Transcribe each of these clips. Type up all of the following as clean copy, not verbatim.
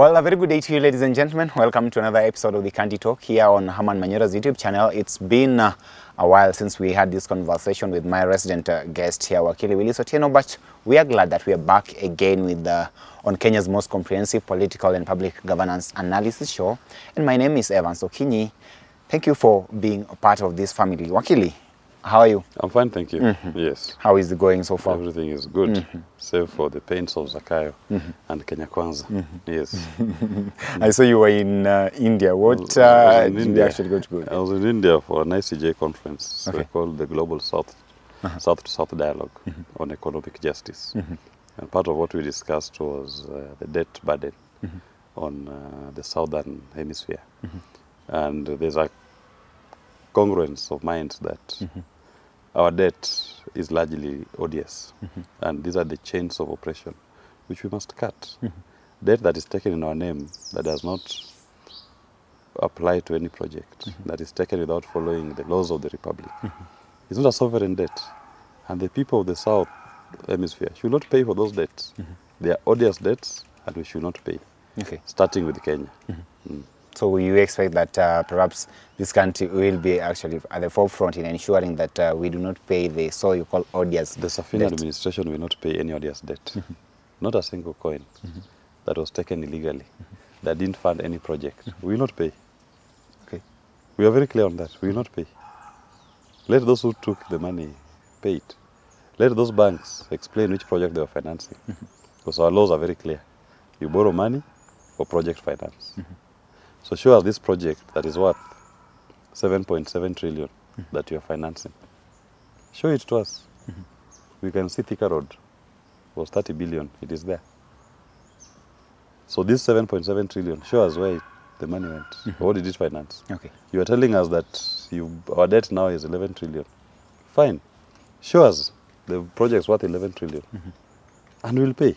Well, a very good day to you, ladies and gentlemen. Welcome to another episode of the Candy Talk here on Herman Manyora's YouTube channel. It's been a while since we had this conversation with my resident guest here, Wakili Willis Otieno, but we are glad that we are back again with on Kenya's most comprehensive political and public governance analysis show. And my name is Evans Okinyi. Thank you for being a part of this family. Wakili, how are you? I'm fine, thank you. Yes. How is it going so far? Everything is good, save for the pains of Sakaja and Kenya Kwanza. Yes. I saw you were in India. What did you actually go to? I was in India for an ICJ conference called the Global South-to-South Dialogue on Economic Justice. And part of what we discussed was the debt burden on the Southern Hemisphere. And there's a congruence of minds that our debt is largely odious, and these are the chains of oppression which we must cut. Debt that is taken in our name, that does not apply to any project, that is taken without following the laws of the Republic, is not a sovereign debt, and the people of the South Hemisphere should not pay for those debts. They are odious debts, and we should not pay, starting with Kenya. So you expect that perhaps this country will be actually at the forefront in ensuring that we do not pay the you call odious The Sabina administration will not pay any odious debt. Not a single coin that was taken illegally, that didn't fund any project. We will not pay. We are very clear on that. We will not pay. Let those who took the money pay it. Let those banks explain which project they were financing. Because our laws are very clear. You borrow money for project finance. So show us this project that is worth 7.7 trillion that you are financing. Show it to us. We can see Thika Road was 30 billion. It is there. So this 7.7 trillion, show us where the money went. What did it finance? You are telling us that our debt now is 11 trillion. Fine. Show us the project's worth 11 trillion. And we'll pay.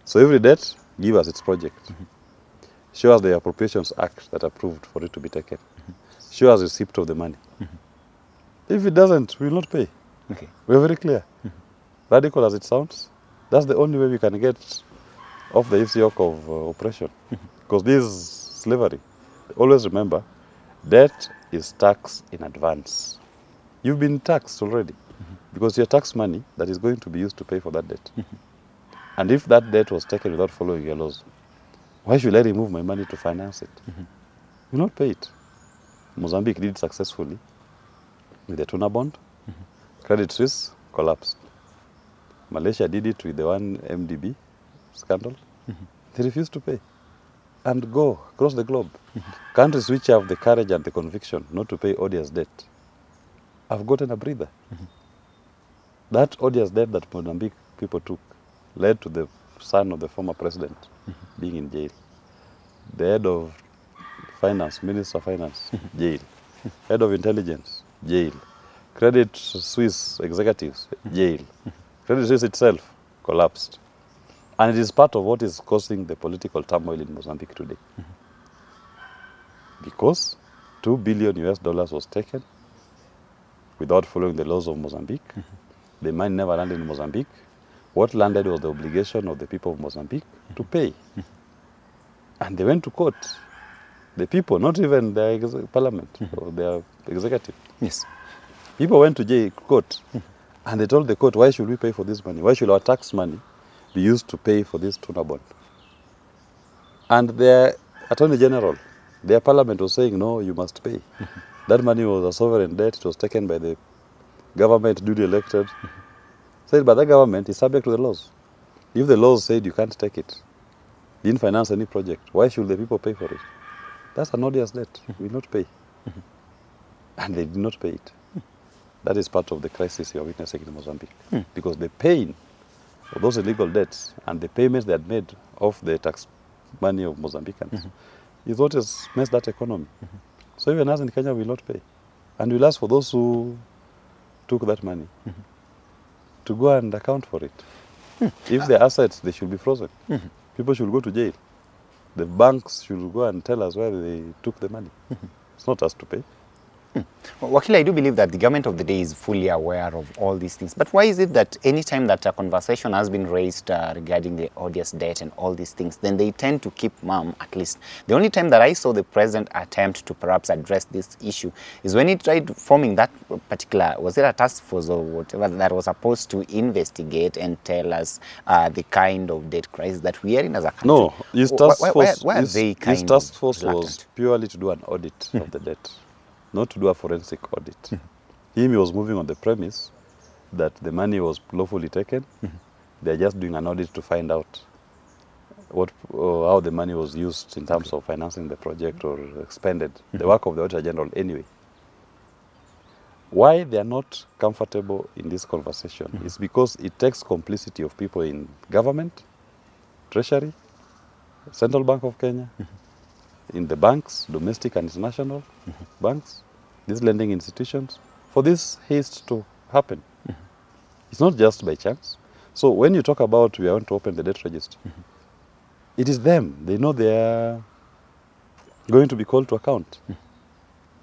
So every debt, give us its project. Show us the Appropriations Act that approved for it to be taken. Show us the receipt of the money. If it doesn't, we will not pay. We are very clear. Radical as it sounds, that's the only way we can get off the yoke of oppression. Because this is slavery. Always remember, debt is tax in advance. You've been taxed already. Because your tax money that is going to be used to pay for that debt. And if that debt was taken without following your laws, why should I remove my money to finance it? You not pay it. Mozambique did it successfully with the tuna bond. Credit Suisse collapsed. Malaysia did it with the one MDB scandal. They refused to pay and go across the globe. Countries which have the courage and the conviction not to pay odious debt have gotten a breather. That odious debt that Mozambique people took led to the son of the former president being in jail. The head of finance, Minister of Finance, jail. Head of intelligence, jail. Credit Suisse executives, jail. Credit Suisse itself collapsed. And it is part of what is causing the political turmoil in Mozambique today. Because $2 billion was taken without following the laws of Mozambique. The money never landed in Mozambique. What landed was the obligation of the people of Mozambique to pay. And they went to court. The people, not even their parliament or their executive. People went to court and they told the court, why should we pay for this money? Why should our tax money be used to pay for this tuna bond? And their attorney general, their parliament was saying, no, you must pay. That money was a sovereign debt. It was taken by the government duly elected. Said, but that government is subject to the laws. If the laws said you can't take it, didn't finance any project, why should the people pay for it? That's an odious debt. We will not pay. And they did not pay it. That is part of the crisis you are witnessing in Mozambique. Because the pain of those illegal debts and the payments they had made of the tax money of Mozambicans is what has messed that economy. So even us in Kenya will not pay. And we'll ask for those who took that money to go and account for it. If they're assets, they should be frozen. People should go to jail. The banks should go and tell us where they took the money. It's not us to pay. Well, Wakili, I do believe that the government of the day is fully aware of all these things. But why is it that any time that a conversation has been raised regarding the odious debt and all these things, then they tend to keep mum, at least? The only time that I saw the president attempt to perhaps address this issue is when he tried forming that particular, was it a task force or whatever, that was supposed to investigate and tell us the kind of debt crisis that we are in as a country. No, his task force, why are they his kind task of force was reluctant? purely to do an audit of the debt, not to do a forensic audit. He was moving on the premise that the money was lawfully taken. They're just doing an audit to find out what how the money was used in terms of financing the project or expended. The work of the Auditor General anyway. Why they are not comfortable in this conversation is because it takes complicity of people in government, treasury, Central Bank of Kenya, in the banks, domestic and international banks, these lending institutions, for this haste to happen. It's not just by chance. So when you talk about we are going to open the debt register, it is them. They know they are going to be called to account.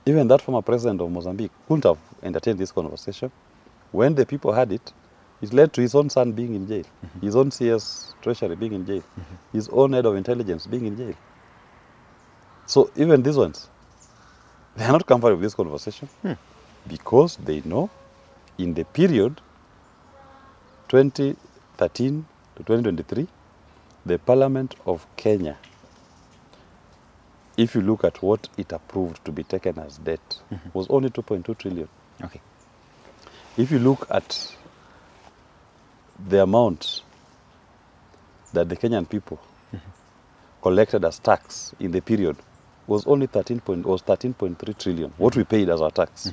Even that former president of Mozambique couldn't have entertained this conversation. When the people had it, it led to his own son being in jail, his own CS treasury being in jail, his own head of intelligence being in jail. So even these ones, they are not comfortable with this conversation because they know in the period 2013 to 2023, the Parliament of Kenya, if you look at what it approved to be taken as debt, was only 2.2 trillion. Okay. If you look at the amount that the Kenyan people collected as tax in the period was only 13.3 trillion, what we paid as our tax.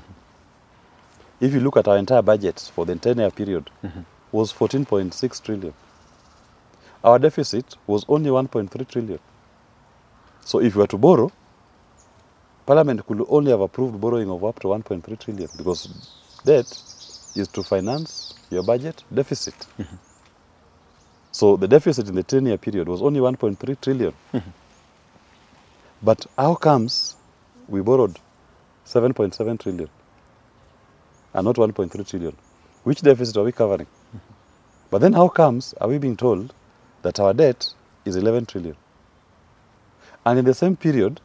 If you look at our entire budget for the 10-year period, was 14.6 trillion. Our deficit was only 1.3 trillion. So if you were to borrow, Parliament could only have approved borrowing of up to 1.3 trillion because debt is to finance your budget deficit. So the deficit in the 10-year period was only 1.3 trillion. But how comes we borrowed 7.7 trillion and not 1.3 trillion? Which deficit are we covering? But then how comes are we being told that our debt is 11 trillion? And in the same period,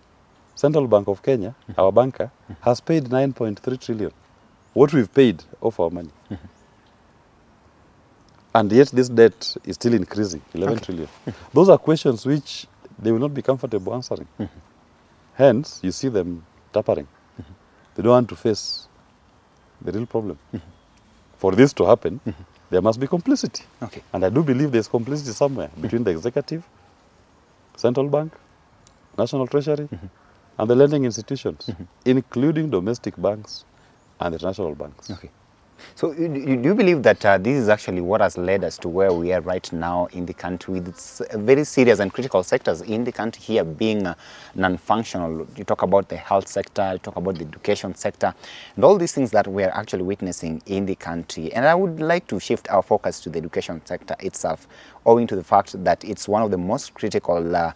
Central Bank of Kenya, our banker, has paid 9.3 trillion. What we've paid of our money. And yet this debt is still increasing, 11 trillion. Those are questions which they will not be comfortable answering. Hence, you see them tappering. They don't want to face the real problem. For this to happen, there must be complicity. Okay. And I do believe there's complicity somewhere between the executive, Central Bank, National Treasury, and the lending institutions, including domestic banks and the international banks. Okay. So do you believe that this is actually what has led us to where we are right now in the country with its very serious and critical sectors in the country here being non-functional? You talk about the health sector, you talk about the education sector, and all these things that we are actually witnessing in the country. And I would like to shift our focus to the education sector itself, owing to the fact that it's one of the most critical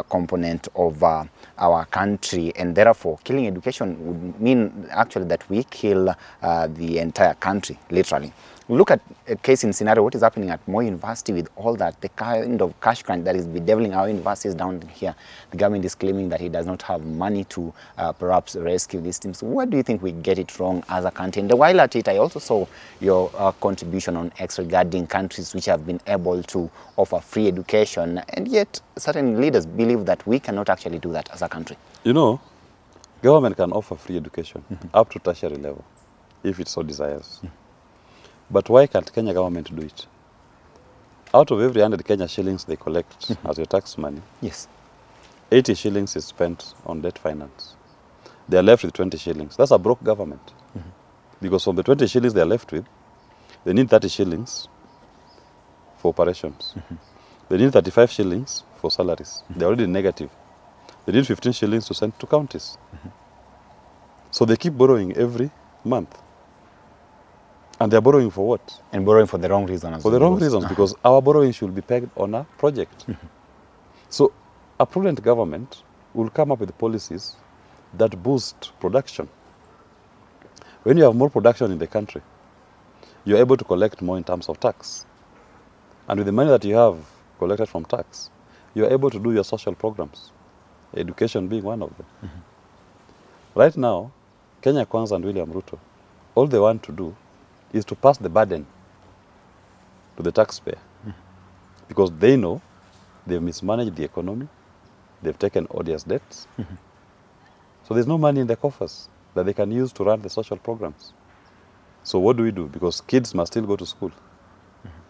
component of our country, and therefore killing education would mean actually that we kill the entire country, literally. Look at a case in scenario, what is happening at Moi University with all that, the kind of cash crunch that is bedeviling our universities down here. The government is claiming that it does not have money to perhaps rescue these teams. What do you think we get it wrong as a country? And while at it, I also saw your contribution on X regarding countries which have been able to offer free education, and yet certain leaders believe that we cannot actually do that as a country. You know, government can offer free education up to tertiary level if it so desires. But why can't Kenya government do it? Out of every 100 Kenya shillings they collect as your tax money, Yes. 80 shillings is spent on debt finance. They are left with 20 shillings. That's a broke government. Because from the 20 shillings they are left with, they need 30 shillings for operations. They need 35 shillings for salaries. They're already negative. They need 15 shillings to send to counties. So they keep borrowing every month. And they're borrowing for what? And borrowing for the wrong reason as For well. the wrong reasons, because our borrowing should be pegged on a project. So a prudent government will come up with policies that boost production When you have more production in the country, you're able to collect more in terms of tax. And with the money that you have collected from tax, you're able to do your social programs, education being one of them. Right now, Kenya Kwanza and William Ruto, all they want to do is to pass the burden to the taxpayer. Because they know they've mismanaged the economy, they've taken odious debts. So there's no money in their coffers that they can use to run the social programs. So what do we do? Because kids must still go to school.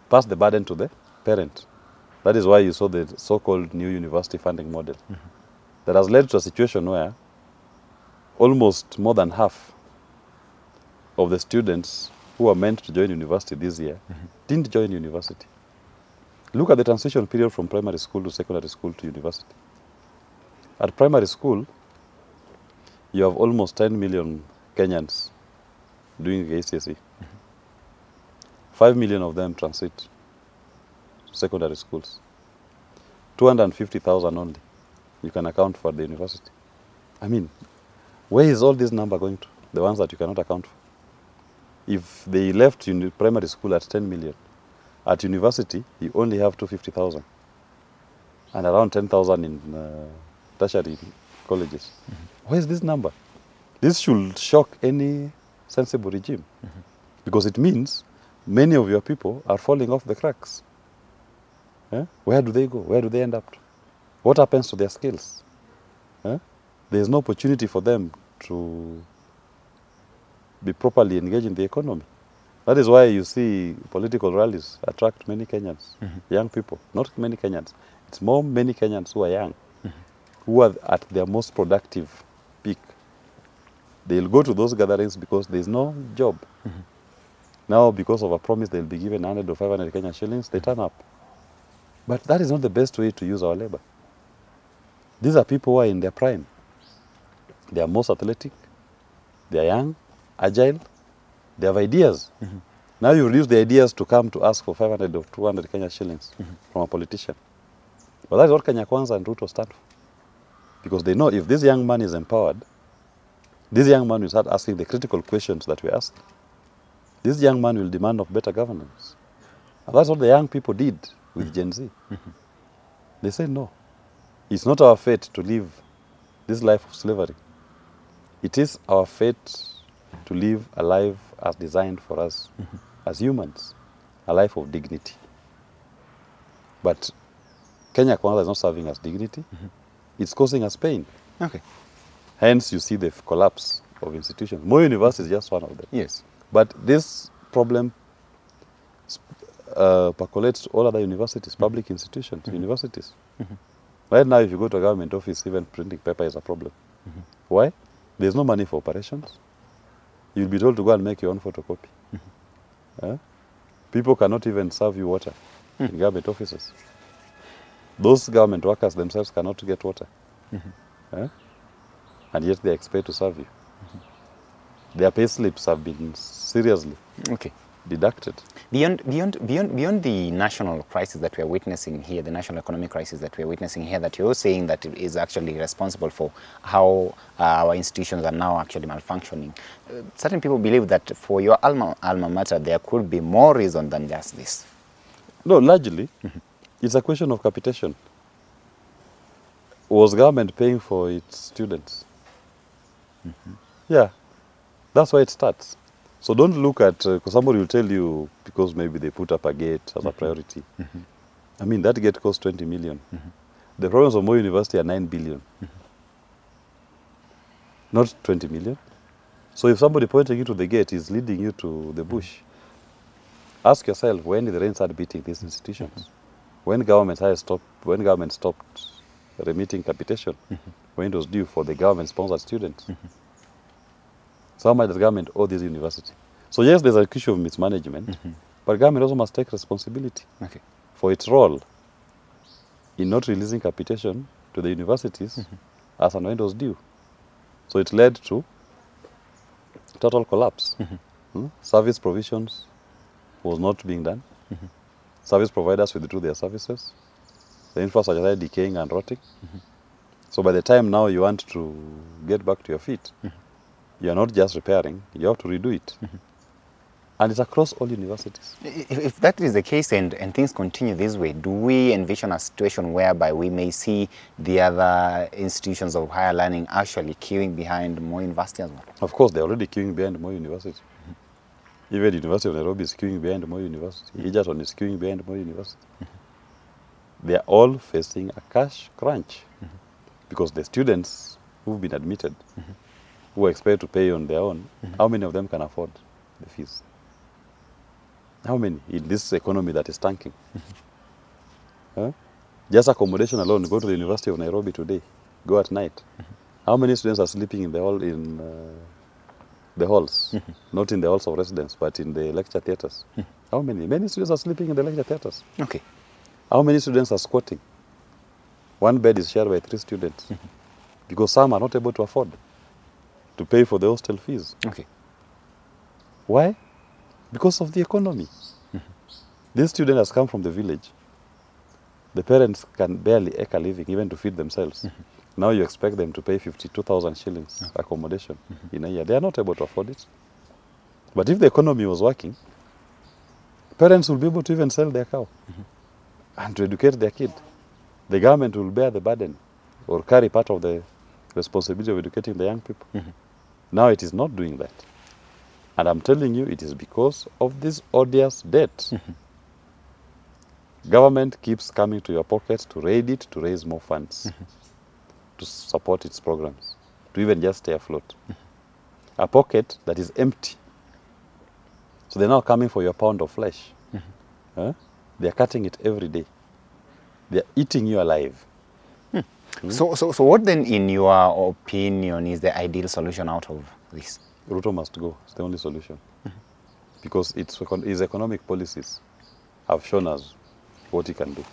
Pass the burden to the parent. That is why you saw the so-called new university funding model. That has led to a situation where almost more than half of the students who were meant to join university this year didn't join university. Look at the transition period from primary school to secondary school to university. At primary school, you have almost 10 million Kenyans doing ACSE. 5 million of them transit secondary schools. 250,000 only you can account for the university. I mean, where is all this number going to? The ones that you cannot account for. If they left primary school at 10 million, at university, you only have 250,000. And around 10,000 in tertiary colleges. Where is this number? This should shock any sensible regime. Because it means many of your people are falling off the cracks. Where do they go? Where do they end up? What happens to their skills? There's no opportunity for them to be properly engaged in the economy. That is why you see political rallies attract many Kenyans, young people. Not many Kenyans. It's more many Kenyans who are young, who are at their most productive peak. They'll go to those gatherings because there's no job. Now, because of a promise they'll be given 100 or 500 Kenyan shillings, they turn up. But that is not the best way to use our labor. These are people who are in their prime. They are most athletic, they are young, agile, they have ideas. Now you reduce the ideas to come to ask for 500 or 200 Kenya shillings from a politician. But that's what Kenya Kwanza and Ruto stand for. Because they know if this young man is empowered, this young man will start asking the critical questions that we ask. This young man will demand of better governance. And that's what the young people did with Gen Z. They said, no, it's not our fate to live this life of slavery. It is our fate to live a life as designed for us as humans, a life of dignity. But Kenya Kwanza is not serving us dignity. It's causing us pain. Okay. Hence, you see the collapse of institutions. More University is just one of them. Yes. But this problem percolates to all other universities, public institutions, universities. Right now, if you go to a government office, even printing paper is a problem. Why? There's no money for operations. You'll be told to go and make your own photocopy. People cannot even serve you water in government offices. Those government workers themselves cannot get water. And yet they expect to serve you. Their pay slips have been seriously deducted. Beyond the national crisis that we are witnessing here, the national economic crisis that we are witnessing here, that you're saying that it is actually responsible for how our institutions are now actually malfunctioning. Certain people believe that for your alma mater, there could be more reason than just this. No, largely, it's a question of capitation. Was government paying for its students? Yeah, that's why it starts. So don't look at, because somebody will tell you, because maybe they put up a gate as a priority. I mean, that gate costs 20 million. The problems of Moi University are 9 billion. Not 20 million. So if somebody pointing you to the gate is leading you to the bush, ask yourself, when did the rain start beating these institutions? When government stopped remitting capitation, when it was due for the government-sponsored students. So how much does government owe this university? So yes, there's a issue of mismanagement, but government also must take responsibility for its role in not releasing capitation to the universities as and when it was due. So it led to total collapse. Service provisions was not being done. Service providers withdrew their services. The infrastructure started decaying and rotting. So by the time now you want to get back to your feet, You are not just repairing, you have to redo it. And it's across all universities. If that is the case and things continue this way, do we envision a situation whereby we may see the other institutions of higher learning actually queuing behind Moi University as well? Of course, they're already queuing behind Moi University. Even the University of Nairobi is queuing behind Moi University. Egerton is queuing behind Moi University. They are all facing a cash crunch because the students who've been admitted, who are expected to pay on their own, how many of them can afford the fees? How many in this economy that is tanking? Huh? Just accommodation alone, go to the University of Nairobi today, go at night. How many students are sleeping in the hall the halls? Not in the halls of residence, but in the lecture theatres. How many? Many students are sleeping in the lecture theatres. Okay. How many students are squatting? One bed is shared by 3 students because some are not able to afford to pay for the hostel fees. Okay. Why? Because of the economy. This student has come from the village. The parents can barely eke a living even to feed themselves. Now you expect them to pay 52,000 shillings accommodation in a year. They are not able to afford it. But if the economy was working, parents will be able to even sell their cow and to educate their kid. The government will bear the burden or carry part of the responsibility of educating the young people. Now it is not doing that. And I'm telling you, it is because of this odious debt. Government keeps coming to your pocket to raid it, to raise more funds, to support its programs, to even just stay afloat. A pocket that is empty. So they're now coming for your pound of flesh. Huh? They're cutting it every day. They're eating you alive. So what then, in your opinion, is the ideal solution out of this? Ruto must go. It's the only solution. Because his economic policies have shown us what he can do.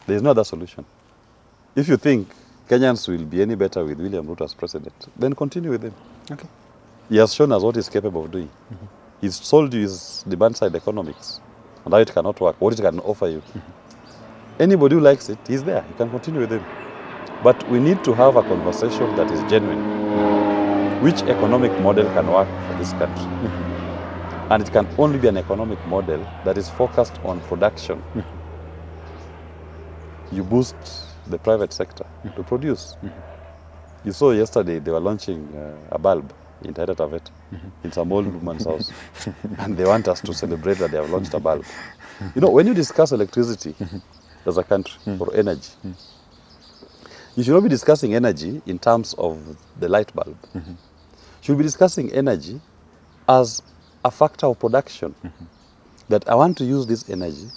There is no other solution. If you think Kenyans will be any better with William Ruto as president, then continue with him. Okay. He has shown us what he's capable of doing. He's sold you his demand-side economics and how it cannot work, what it can offer you. Anybody who likes it, he's there. You can continue with him. But we need to have a conversation that is genuine. Which economic model can work for this country? And it can only be an economic model that is focused on production. You boost the private sector to produce. You saw yesterday they were launching a bulb in Taita Taveta in some old woman's house. And they want us to celebrate that they have launched a bulb. You know, when you discuss electricity as a country or energy, you should not be discussing energy in terms of the light bulb. You should be discussing energy as a factor of production. That I want to use this energy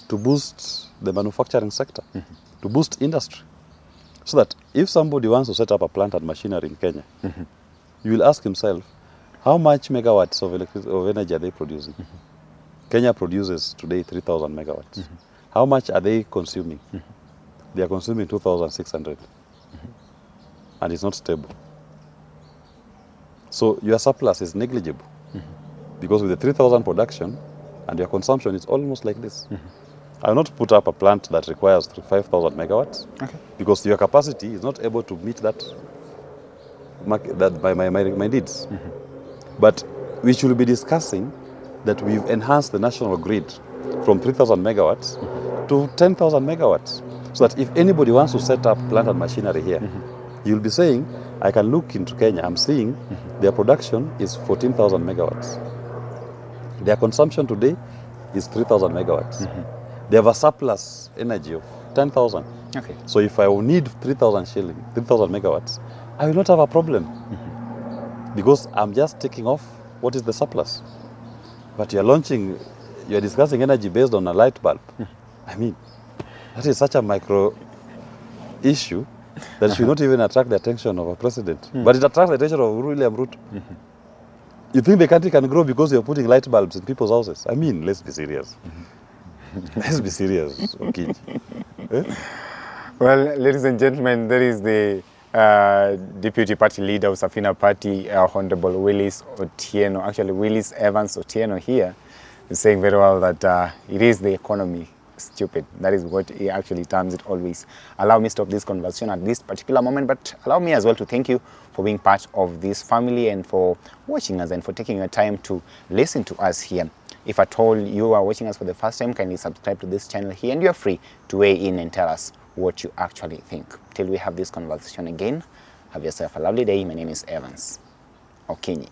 to boost the manufacturing sector, to boost industry. So that if somebody wants to set up a plant and machinery in Kenya, you will ask himself, how much megawatts of energy are they producing? Kenya produces today 3,000 megawatts. How much are they consuming? They are consuming 2,600. And it's not stable. So your surplus is negligible. Because with the 3,000 production and your consumption is almost like this. I will not put up a plant that requires 5,000 megawatts. Okay. Because your capacity is not able to meet that my needs. But we should be discussing that we've enhanced the national grid from 3,000 megawatts to 10,000 megawatts. So that if anybody wants to set up plant and machinery here, you'll be saying, I can look into Kenya, I'm seeing their production is 14,000 megawatts. Their consumption today is 3,000 megawatts. They have a surplus energy of 10,000. Okay. So if I will need 3,000 megawatts, I will not have a problem. Because I'm just taking off what is the surplus. But you're discussing energy based on a light bulb. I mean, that is such a micro issue that should not even attract the attention of a president. But it attracts the attention of William Ruto. You think the country can grow because you're putting light bulbs in people's houses? I mean, let's be serious. Let's be serious, okay. Well, ladies and gentlemen, there is the Deputy Party Leader of Sabina Party, Honorable Willis Otieno, actually Willis Evans Otieno here, is saying very well that it is the economy stupid. That is what he actually terms it always. Allow me to stop this conversation at this particular moment, but allow me as well to thank you for being part of this family and for watching us and for taking your time to listen to us here. If at all you are watching us for the first time, kindly subscribe to this channel here, and you're free to weigh in and tell us what you actually think. Till we have this conversation again, have yourself a lovely day. My name is Evans Okinyi.